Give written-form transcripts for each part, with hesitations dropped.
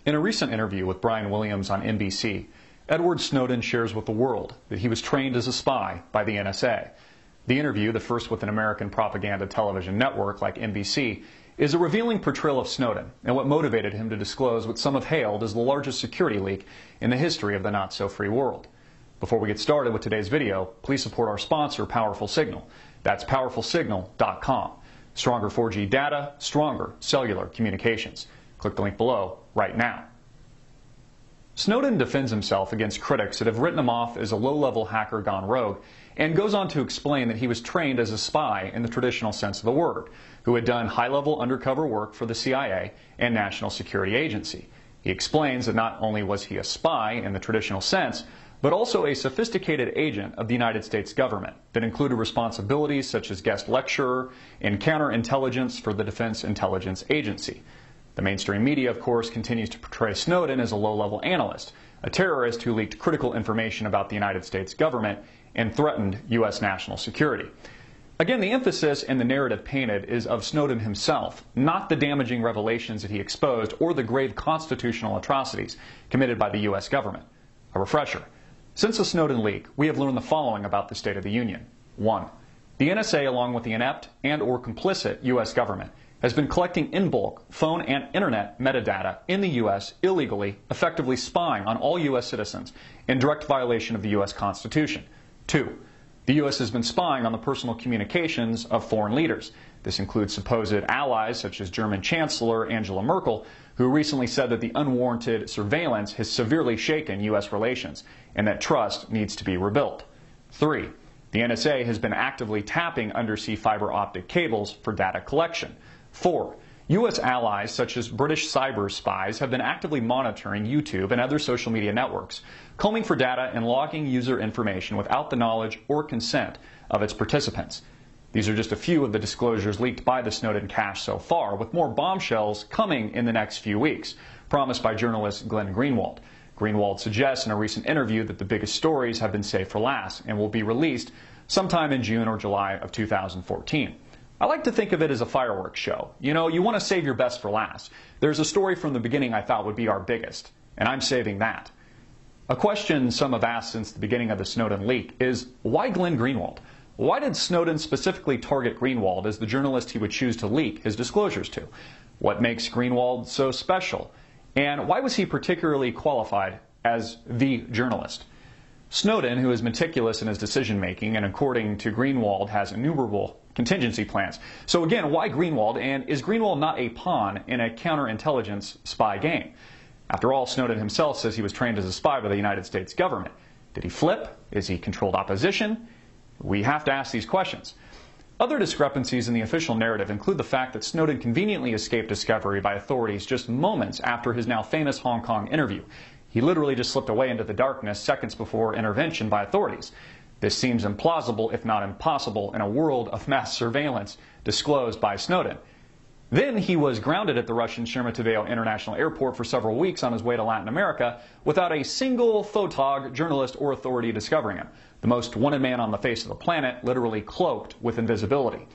In a recent interview with Brian Williams on NBC, Edward Snowden shares with the world that he was trained as a spy by the NSA. The interview, the first with an American propaganda television network like NBC, is a revealing portrayal of Snowden and what motivated him to disclose what some have hailed as the largest security leak in the history of the not-so-free world. Before we get started with today's video, please support our sponsor, Powerful Signal. That's powerfulsignal.com. Stronger 4G data, stronger cellular communications. Click the link below right now. Snowden defends himself against critics that have written him off as a low-level hacker gone rogue, and goes on to explain that he was trained as a spy in the traditional sense of the word, who had done high-level undercover work for the CIA and National Security Agency. He explains that not only was he a spy in the traditional sense, but also a sophisticated agent of the United States government that included responsibilities such as guest lecturer and counterintelligence for the Defense Intelligence Agency. The mainstream media, of course, continues to portray Snowden as a low-level analyst, a terrorist who leaked critical information about the United States government and threatened U.S. national security. Again, the emphasis and the narrative painted is of Snowden himself, not the damaging revelations that he exposed or the grave constitutional atrocities committed by the U.S. government. A refresher. Since the Snowden leak, we have learned the following about the State of the Union. 1. The NSA, along with the inept and/or complicit U.S. government, has been collecting in bulk phone and internet metadata in the U.S. illegally, effectively spying on all U.S. citizens in direct violation of the U.S. Constitution. 2. The U.S. has been spying on the personal communications of foreign leaders. This includes supposed allies such as German Chancellor Angela Merkel, who recently said that the unwarranted surveillance has severely shaken U.S. relations and that trust needs to be rebuilt. 3. The NSA has been actively tapping undersea fiber optic cables for data collection. 4. U.S. allies such as British cyber spies have been actively monitoring YouTube and other social media networks, combing for data and logging user information without the knowledge or consent of its participants. These are just a few of the disclosures leaked by the Snowden cache so far, with more bombshells coming in the next few weeks, promised by journalist Glenn Greenwald. Greenwald suggests in a recent interview that the biggest stories have been saved for last and will be released sometime in June or July of 2014. I like to think of it as a fireworks show. You know, you want to save your best for last. There's a story from the beginning I thought would be our biggest, and I'm saving that. A question some have asked since the beginning of the Snowden leak is, why Glenn Greenwald? Why did Snowden specifically target Greenwald as the journalist he would choose to leak his disclosures to? What makes Greenwald so special? And why was he particularly qualified as the journalist? Snowden, who is meticulous in his decision-making and according to Greenwald has innumerable contingency plans. So again, why Greenwald, and is Greenwald not a pawn in a counterintelligence spy game? After all, Snowden himself says he was trained as a spy by the United States government. Did he flip? Is he controlled opposition? We have to ask these questions. Other discrepancies in the official narrative include the fact that Snowden conveniently escaped discovery by authorities just moments after his now famous Hong Kong interview. He literally just slipped away into the darkness seconds before intervention by authorities. This seems implausible, if not impossible, in a world of mass surveillance disclosed by Snowden. Then he was grounded at the Russian Sheremetyevo International Airport for several weeks on his way to Latin America without a single photog, journalist, or authority discovering him. The most wanted man on the face of the planet, literally cloaked with invisibility.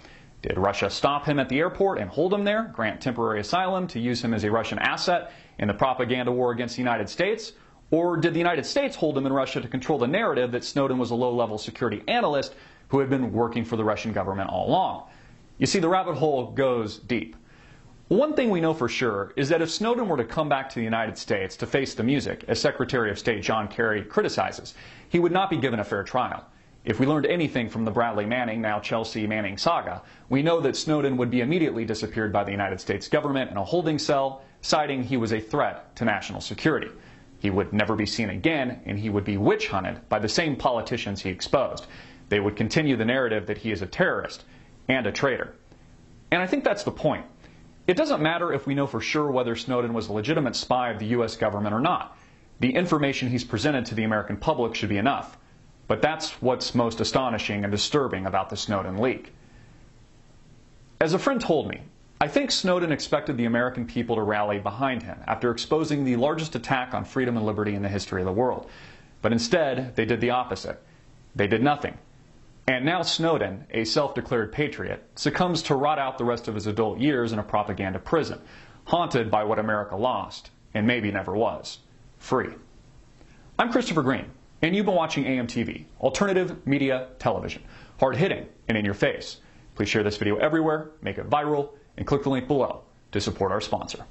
Did Russia stop him at the airport and hold him there, grant temporary asylum to use him as a Russian asset in the propaganda war against the United States? Or did the United States hold him in Russia to control the narrative that Snowden was a low-level security analyst who had been working for the Russian government all along? You see, the rabbit hole goes deep. One thing we know for sure is that if Snowden were to come back to the United States to face the music, as Secretary of State John Kerry criticizes, he would not be given a fair trial. If we learned anything from the Bradley Manning, now Chelsea Manning saga, we know that Snowden would be immediately disappeared by the United States government in a holding cell, citing he was a threat to national security. He would never be seen again, and he would be witch hunted by the same politicians he exposed. They would continue the narrative that he is a terrorist and a traitor. And I think that's the point. It doesn't matter if we know for sure whether Snowden was a legitimate spy of the U.S. government or not. The information he's presented to the American public should be enough. But that's what's most astonishing and disturbing about the Snowden leak. As a friend told me, I think Snowden expected the American people to rally behind him after exposing the largest attack on freedom and liberty in the history of the world. But instead, they did the opposite. They did nothing. And now Snowden, a self-declared patriot, succumbs to rot out the rest of his adult years in a propaganda prison, haunted by what America lost and maybe never was, free. I'm Christopher Green, and you've been watching AMTV, alternative media television, hard-hitting and in your face. Please share this video everywhere, make it viral, and click the link below to support our sponsor.